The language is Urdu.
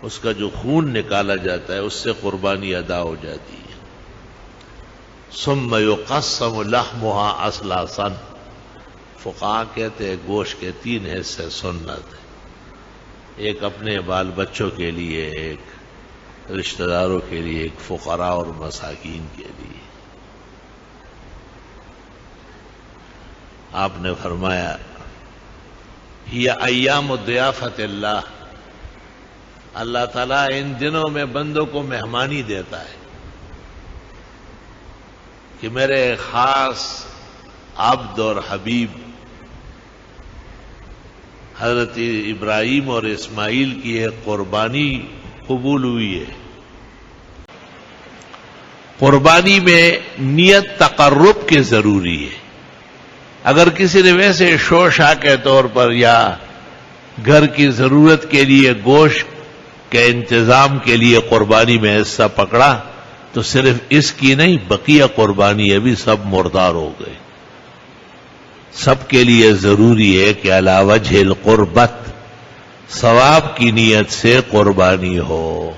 اس کا جو خون نکالا جاتا ہے اس سے قربانی ادا ہو جاتی ہے. ثم یقسم لحمها اثلاثا، فقہاء کہتے ہیں گوشت کے 3 حصے سنت ہے. ایک اپنے بال بچوں کے لیے، ایک رشتہ داروں کے لیے، ایک فقراء اور مساکین کے لیے. آپ نے فرمایا یہ ایام الضیافت اللہ تعالیٰ ان دنوں میں بندوں کو مہمانی دیتا ہے کہ میرے خاص عبد اور حبیب حضرت ابراہیم اور اسماعیل کی ایک قربانی قبول ہوئی ہے. قربانی میں نیت تقرب کے ضروری ہے. اگر کسی نے ویسے شوشا کے طور پر یا گھر کی ضرورت کے لیے گوشت کے انتظام کے لیے قربانی میں حصہ پکڑا تو صرف اس کی نہیں، بقیہ قربانی ابھی سب مردار ہو گئے. سب کے لیے ضروری ہے کہ علی وجہ القربت ثواب کی نیت سے قربانی ہو.